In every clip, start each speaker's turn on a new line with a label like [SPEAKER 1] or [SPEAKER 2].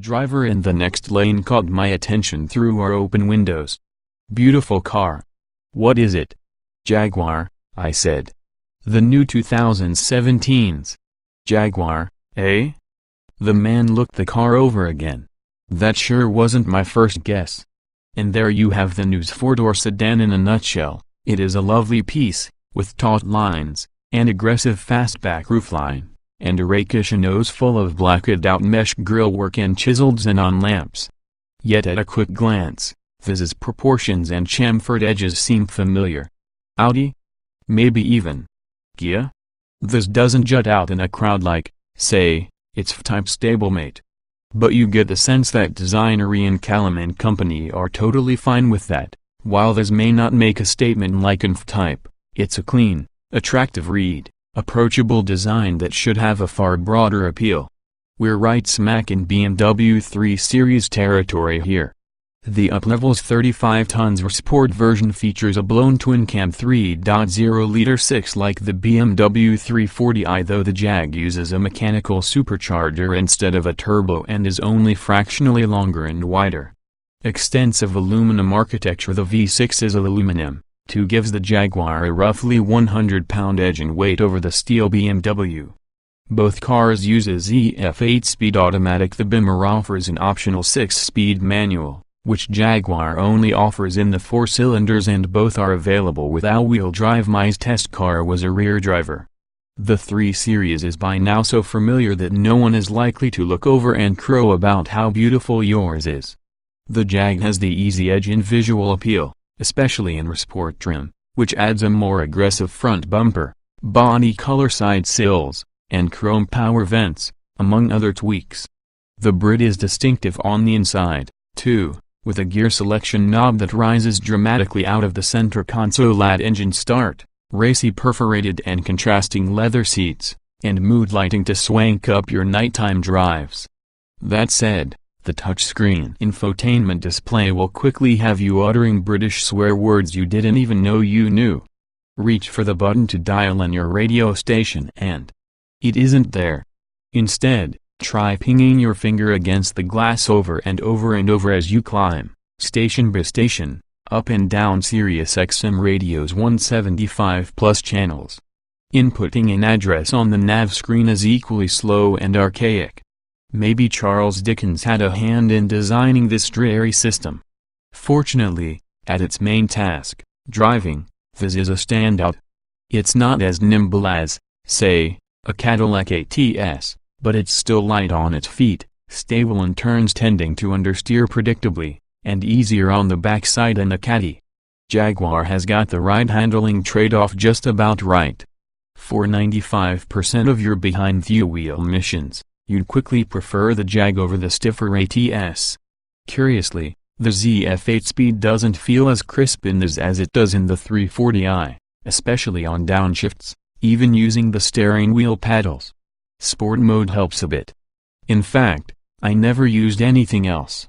[SPEAKER 1] driver in the next lane caught my attention through our open windows. "Beautiful car." "What is it?" "Jaguar," I said. "The new 2017's. Jaguar, eh?" The man looked the car over again. "That sure wasn't my first guess." And there you have the news four-door sedan in a nutshell. It is a lovely piece, with taut lines, an aggressive fastback roofline, and a rakish nose full of blacked-out mesh grillwork and chiseled xenon lamps. Yet at a quick glance, Viz's proportions and chamfered edges seem familiar. Audi? Maybe even Kia? This doesn't jut out in a crowd like, say, its F-Type stablemate. But you get the sense that designer Ian Callum and company are totally fine with that. While this may not make a statement like an F-Type, it's a clean, attractive read, approachable design that should have a far broader appeal. We're right smack in BMW 3 Series territory here. The up-level's 35 tons Sport version features a blown twin-cam 3.0-liter 6 like the BMW 340i, though the Jag uses a mechanical supercharger instead of a turbo and is only fractionally longer and wider. Extensive aluminum architecture. The V6 is aluminium, too, gives the Jaguar a roughly 100-pound edge in weight over the steel BMW. Both cars use a ZF 8-speed automatic. The Beamer offers an optional 6-speed manual, which Jaguar only offers in the 4 cylinders, and both are available with all-wheel drive. My test car was a rear driver. The 3 Series is by now so familiar that no one is likely to look over and crow about how beautiful yours is. The Jag has the easy edge in visual appeal, especially in sport trim, which adds a more aggressive front bumper, body color, side sills, and chrome power vents, among other tweaks. The Brit is distinctive on the inside, too, with a gear selection knob that rises dramatically out of the center console at engine start, racy perforated and contrasting leather seats, and mood lighting to swank up your nighttime drives. That said, the touchscreen infotainment display will quickly have you uttering British swear words you didn't even know you knew. Reach for the button to dial in your radio station and it isn't there. Instead, try pinging your finger against the glass over and over and over as you climb, station by station, up and down Sirius XM radio's 175 plus channels. Inputting an address on the nav screen is equally slow and archaic. Maybe Charles Dickens had a hand in designing this dreary system. Fortunately, at its main task, driving, Viz is a standout. It's not as nimble as, say, a Cadillac ATS, but it's still light on its feet, stable in turns, tending to understeer predictably, and easier on the backside than the Caddy. Jaguar has got the ride-handling trade-off just about right. For 95% of your behind-the-wheel missions, you'd quickly prefer the Jag over the stiffer ATS. Curiously, the ZF 8-speed doesn't feel as crisp in this as it does in the 340i, especially on downshifts, even using the steering wheel paddles. Sport mode helps a bit. In fact, I never used anything else.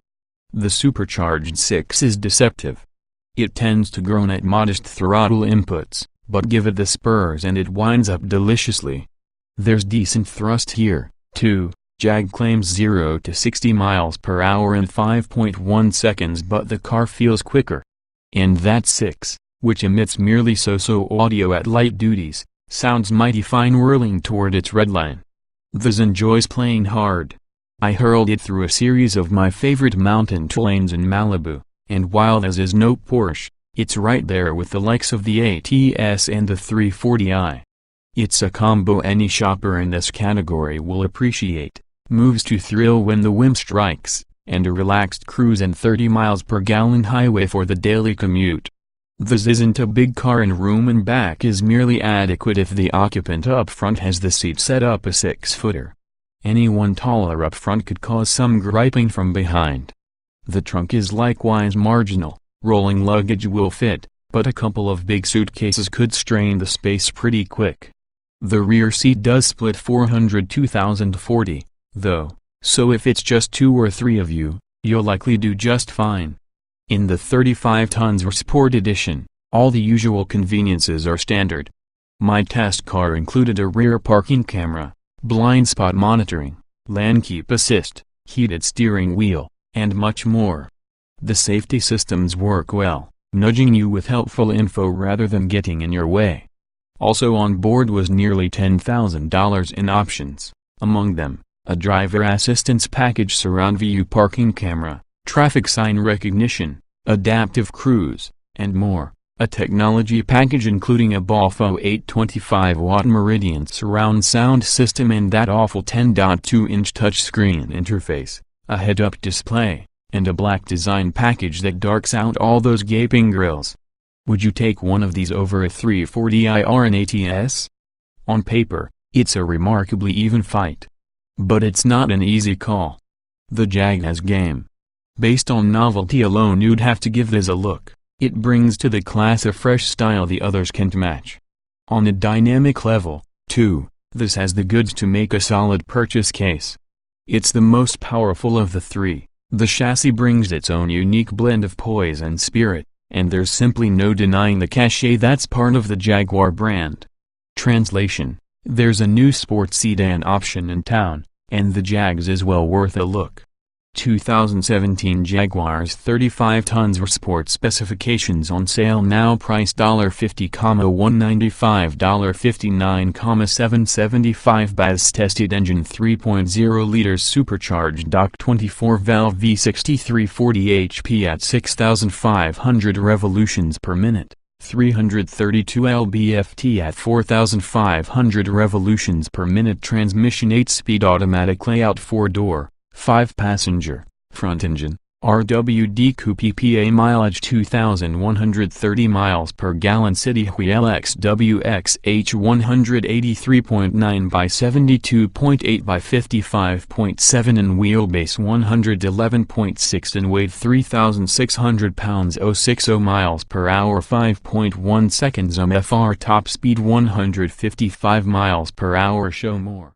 [SPEAKER 1] The supercharged 6 is deceptive. It tends to groan at modest throttle inputs, but give it the spurs and it winds up deliciously. There's decent thrust here, too. Jag claims 0 to 60 miles per hour in 5.1 seconds, but the car feels quicker. And that 6, which emits merely so-so audio at light duties, sounds mighty fine whirling toward its redline. This enjoys playing hard. I hurled it through a series of my favorite mountain terrains in Malibu, and while this is no Porsche, it's right there with the likes of the ATS and the 340i. It's a combo any shopper in this category will appreciate, moves to thrill when the whim strikes, and a relaxed cruise and 30 miles per gallon highway for the daily commute. This isn't a big car, and room in back is merely adequate if the occupant up front has the seat set up a 6-footer. Anyone taller up front could cause some griping from behind. The trunk is likewise marginal, rolling luggage will fit, but a couple of big suitcases could strain the space pretty quick. The rear seat does split 402,040, though, so if it's just 2 or 3 of you, you'll likely do just fine. In the 35 tons Sport Edition, all the usual conveniences are standard. My test car included a rear parking camera, blind spot monitoring, lane keep assist, heated steering wheel, and much more. The safety systems work well, nudging you with helpful info rather than getting in your way. Also on board was nearly $10,000 in options, among them, a driver assistance package, surround view parking camera, traffic sign recognition, adaptive cruise, and more. A technology package including a Balfo 825-watt Meridian surround sound system and that awful 10.2-inch touchscreen interface, a head-up display, and a black design package that darks out all those gaping grills. Would you take one of these over a 340i and ATS? On paper, it's a remarkably even fight. But it's not an easy call. The Jag has game. Based on novelty alone, you'd have to give this a look. It brings to the class a fresh style the others can't match. On a dynamic level, too, this has the goods to make a solid purchase case. It's the most powerful of the three. The chassis brings its own unique blend of poise and spirit, and there's simply no denying the cachet that's part of the Jaguar brand. Translation: there's a new sports sedan option in town, and the Jags is well worth a look. 2017 Jaguars 35 tons sport specifications on sale now, price $50, $195, $59, $775. BAS tested engine 3.0 liters supercharged DOC 24 valve V6 340 HP at 6,500 revolutions per minute, 332 lb-ft at 4,500 revolutions per minute. Transmission 8-speed automatic layout, 4-door, 5-passenger, front engine, RWD coupe. EPA mileage 2,130 miles per gallon. City wheel XWXH 183.9 by 72.8 by 55.7 and wheelbase 111.6 and weight 3,600 pounds. 060 miles per hour, 5.1 seconds. FR top speed 155 miles per hour. Show more.